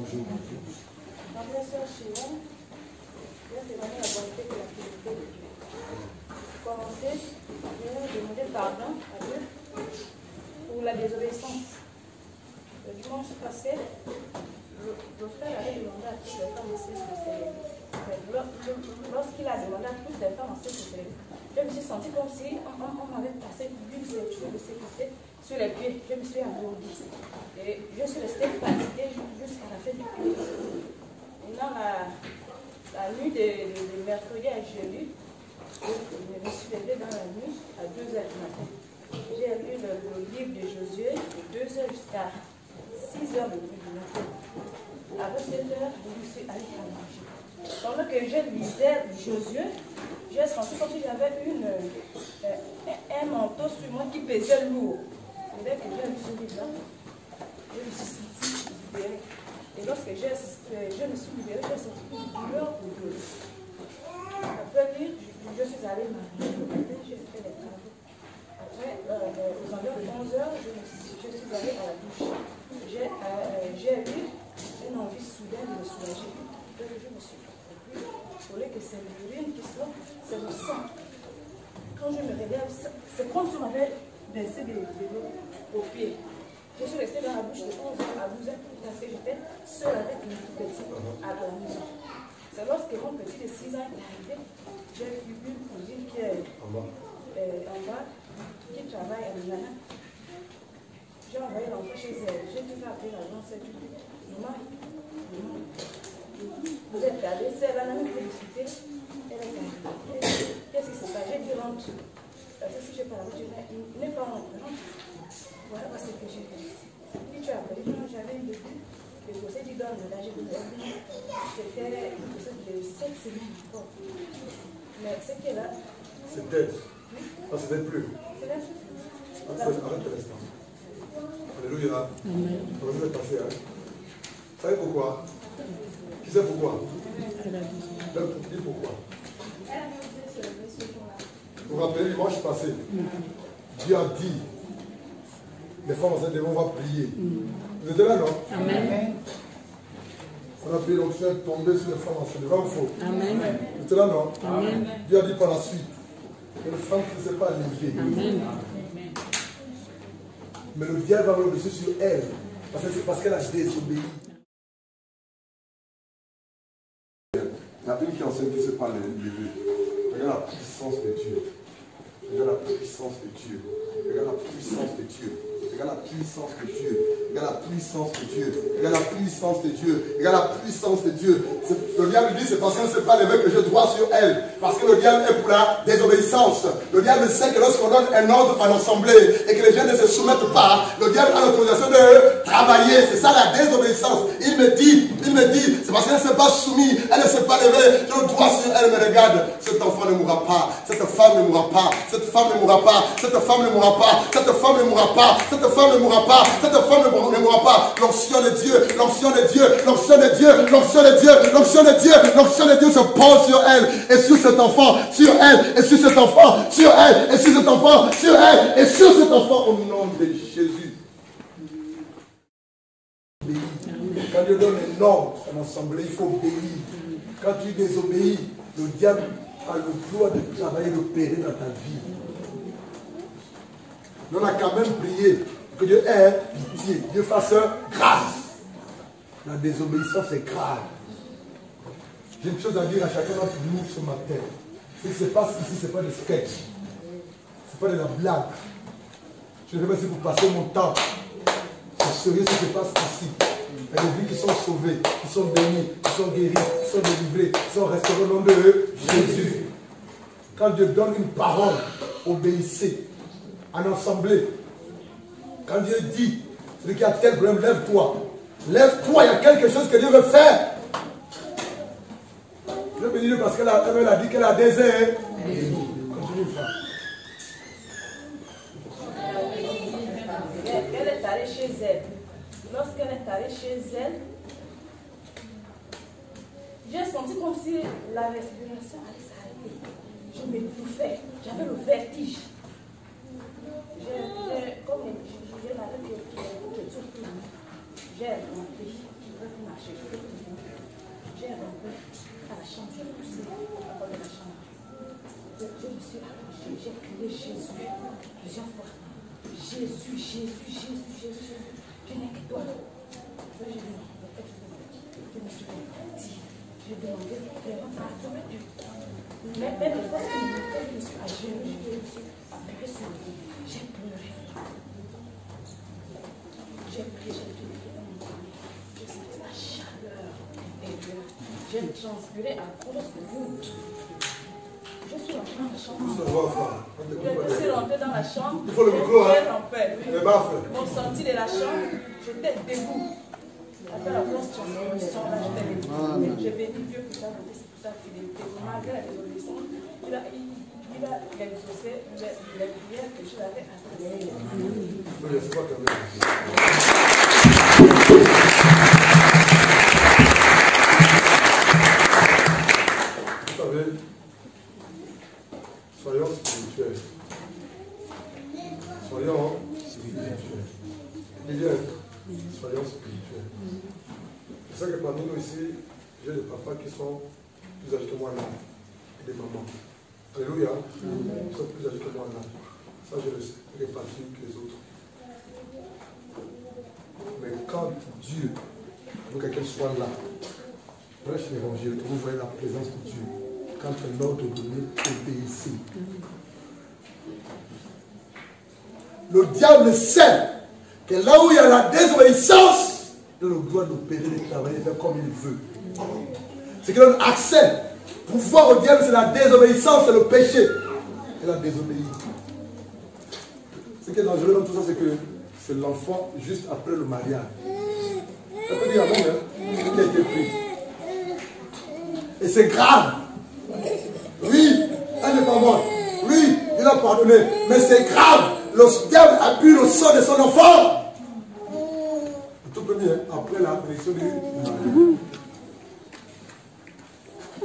Ma sœur Sheila, j'ai témoigné la bonté de la fidélité de Dieu. Commencer, je vais demander pardon à Dieu pour la désobéissance. Le dimanche passé, le frère avait demandé à toutes les femmes aussi de se célébrer. Lorsqu'il a demandé à toutes les femmes aussi de se célébrer, je me suis sentie comme si on m'avait passé une ceinture de sécurité sur les pieds. Je me suis engourdie. Et je suis restée fatiguée jusqu'à la fin du culte. Maintenant, la nuit de mercredi à jeudi, je me suis levée dans la nuit à 2h du matin. J'ai lu le livre de Josué de 2h jusqu'à 6h du matin. Après 7h, je me suis allée à manger. Pendant que je lisais Josué, j'ai senti comme si j'avais un manteau sur moi qui pesait lourd. Et dès que j'ai lu ce livre-là, je me suis sentie libérée. Et lorsque je me suis libérée, j'ai senti une douleur au dos. Après lire, je suis allée m'arrêter, j'ai fait les travaux. Après, aux environs de 11h, je suis allée à la douche. J'ai eu une envie soudaine de me soulager. Donc je me suis dit, au lieu que c'est l'urine qui sort, c'est le sang. Quand je me réveille, c'est comme si on m'avait versé de l'eau aux pieds. Je suis restée dans la bouche de 11h à 12h parce que j'étais seule avec mon tout petit à la maison. C'est lorsque mon petit de 6 ans est arrivé, j'ai vu une cousine qui est en bas, qui travaille à Milana. J'ai envoyé l'enfant chez elle. J'ai dû appeler l'agence. J'ai dit, maman, vous êtes allée, c'est là, on peut discuter. Elle est arrivée. Qu'est-ce qui se passe? J'ai dit rentre. Parce que si je parle, je n'ai pas rentré. Voilà ce que j'ai fait. Si tu as appelé, j'avais un début. Le dossier du donne, là, j'ai dit, c'était le dossier de 7 semaines encore. Mais ce qui est là. C'était. Non, c'était plus. C'est là. Arrête l'instant. Alléluia. Amen. Vous êtes passé, hein? Vous savez pourquoi? Qui sait pourquoi? Dis pourquoi. Vous vous rappelez, dimanche passé, Dieu a dit, les femmes enceintes devront va prier. Vous étiez là, non? Amen. On a prié, donc tu es tombé sur les femmes enceintes. Vrai ou faux? Amen. Vous étiez là, non? Amen. Dieu a dit par la suite, que les femmes ne s'est pas levées. Amen. Mais le diable va le dessus sur elle, parce qu'elle a désobéi. Il y a une qui enseigne qui ne sait pas lever. Regarde la puissance de Dieu. Regarde la puissance de Dieu. Regarde la puissance de Dieu. Regarde la puissance de Dieu. Regarde la puissance de Dieu. Regarde la puissance de Dieu. Regarde la puissance de Dieu. Le diable dit, c'est parce qu'elle ne s'est pas levée que je dois sur elle. Parce que le diable est pour la désobéissance. Le diable sait que lorsqu'on donne un ordre en assemblée et que les gens ne se soumettent pas, le diable a l'autorisation de travailler. C'est ça la désobéissance. Il me dit, c'est parce qu'elle ne s'est pas soumise, elle ne s'est pas levée, je dois sur elle. Mais regarde, cet enfant ne mourra pas, cette femme ne mourra pas, cette femme ne mourra pas, cette femme ne mourra pas, cette femme ne mourra pas, cette femme ne mourra pas, cette femme ne mourra pas. L'onction de Dieu, l'onction de Dieu, l'onction de Dieu, l'onction de Dieu, l'onction de Dieu, l'onction de Dieu se pose sur elle et sur cet enfant, sur elle et sur cet enfant, sur elle et sur cet enfant, sur elle et sur cet enfant au nom de Jésus. Quand Dieu donne un ordre en assemblée, il faut obéir. Quand tu désobéis, le diable a le droit de travailler, d'opérer dans ta vie. On a quand même prié que Dieu ait pitié, Dieu fasse grâce. La désobéissance est grave. J'ai une chose à dire à chacun d'entre nous ce matin. Ce qui se passe ici, ce n'est pas de sketch. Ce n'est pas de la blague. Je ne sais pas si vous passez mon temps. C'est sérieux ce qui se passe ici. Il y a des vies qui sont sauvées, qui sont bénies, qui sont guéries, qui sont délivrées, qui sont restaurées au nom de Jésus. Quand Dieu donne une parole, obéissez. En assemblée. Quand Dieu dit, celui qui a tel problème, lève-toi. Lève-toi, il y a quelque chose que Dieu veut faire. Je veux dire parce qu'elle a dit qu'elle a des ailes. Continue, frère. Elle est allée chez elle. Lorsqu'elle est allée chez elle, j'ai senti comme si la respiration allait s'arrêter. Je m'étouffais. J'avais le vertige. Comme j'ai la qui est tout. J'ai monté. marché. J'ai rentré à la chambre, j'ai poussé la porte de la chambre. Je me suis accrochée, j'ai crié Jésus plusieurs fois. Jésus, Jésus, Jésus, Jésus. Je n'ai que toi. Je me suis dit, j'ai demandé vraiment pardon. Même les fois que je me suis à genoux, je me suis appuyée sur lui. J'ai pleuré. J'ai prié dans mon cœur. J'ai senti la chaleur intérieure. J'ai transpiré à cause de vous. Je suis rentrée dans la chambre. Je suis rentrée dans la chambre. Il faut le micro, hein? Mon sorti de la chambre, j'étais debout. Après la constitution, là, j'étais debout. J'ai béni Dieu pour sa fidélité. Malgré la désobéissance, il a exaucé les prières que je l'avais adressées. Vous savez, soyons spirituels. Soyons spirituels. Soyons spirituels. C'est ça que parmi nous ici, j'ai des papas qui sont plus âgés que moi là, et des mamans. Alléluia. Ils sont plus âgés que moi là. Ça, je le sais. Il est pas plus que les autres. Mais quand Dieu veut que quelqu'un soit là, prêche l'évangile, vous voyez la présence de Dieu. Quand un ordre donné, obéissez. Le diable sait que là où il y a la désobéissance, il a le droit d'opérer, de travailler, de faire comme il veut. C'est qu'il donne accès. Pouvoir au diable, c'est la désobéissance, c'est le péché. Il a désobéi. Ce qui est dangereux dans tout ça, c'est que c'est l'enfant juste après le mariage. Ça peut dire amen, hein? Il a été pris. Et c'est grave. Oui, elle n'est pas morte. Oui, il a pardonné. Mais c'est grave. Le diable a bu le sang de son enfant. Tout premier, après la résurrection du mariage.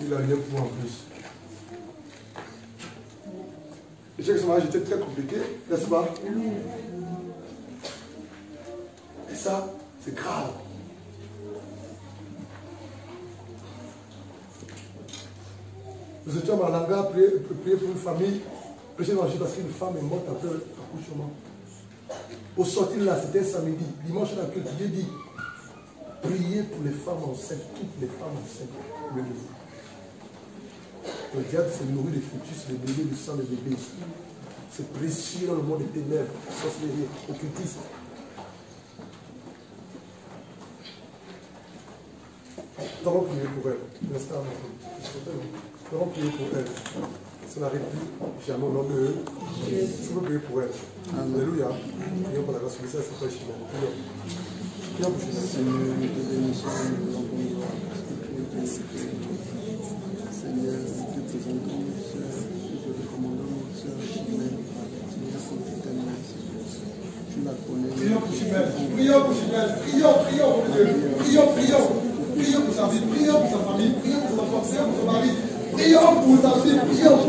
Il a rien pour en plus. Et je sais que ce mariage était très compliqué, n'est-ce pas? Et ça, c'est grave. Nous étions à Malanga, prier pour une famille, prêcher l'évangile parce qu'une femme est morte après l'accouchement. Au sortir de là, c'était un samedi, dimanche dans le culte, Dieu dit, priez pour les femmes enceintes, toutes les femmes enceintes, levez-vous. Le diable s'est nourri des fœtus, des bébés, du sang des bébés. C'est précieux dans le monde des ténèbres, sorcellerie, occultisme. Nous allons prier pour elle. L'instant, nous allons prier pour elle. Ça n'arrive plus jamais au nom de eux. Je veux prier pour elle. Alléluia. Prions pour la grâce de ça, c'est pas chimère. Prions pour chimère. Seigneur, nous te bénissons, nous te rendons Seigneur, nous te présentons, Seigneur, nous te recommandons, Seigneur Chimère. Seigneur, c'est éternel, tu la connais. Prions pour Chimère. Prions pour Chimère. Prions pour Dieu. Prions pour sa vie. Prions pour sa famille. Prions pour ses enfants. Prions pour son mari. Prions pour sa vie. Prions.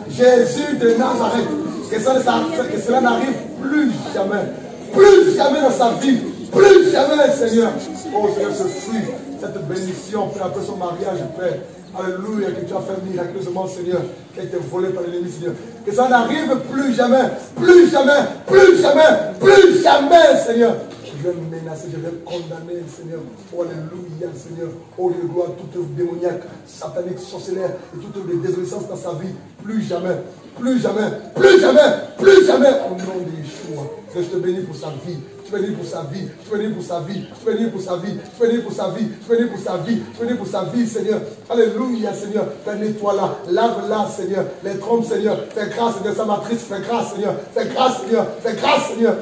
Jésus de Nazareth, que cela n'arrive plus jamais dans sa vie, plus jamais, Seigneur. Oh Seigneur, ce fruit, cette bénédiction, Père, après son mariage, Père, alléluia, que tu as fait miraculeusement, Seigneur, qui a été volé par l'ennemi, Seigneur. Que ça n'arrive plus jamais, Seigneur. Je vais menacer, je vais condamner, Seignur. Oh, alléluia, Seigneur. Oh, Dieu de gloire, toute démoniaque, satanique, sorcière et toute désobéissance dans sa vie. Plus jamais, au nom de Yeshua. Que je te bénis pour sa vie. Tu bénis pour sa vie. Tu bénis pour sa vie. Tu bénis pour sa vie. Tu bénis pour sa vie. Tu bénis pour sa vie. Tu bénis pour sa vie, Seigneur. Alléluia, Seigneur. Fais nettoie-la. Lave-la, Seigneur. Les trompes, Seigneur. Fais grâce, Seigneur. Sa matrice, fais grâce, Seigneur. Fais grâce, Seigneur. Fais grâce, Seigneur.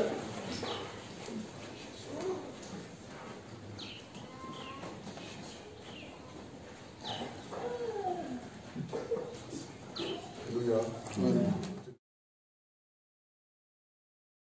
Alléluia.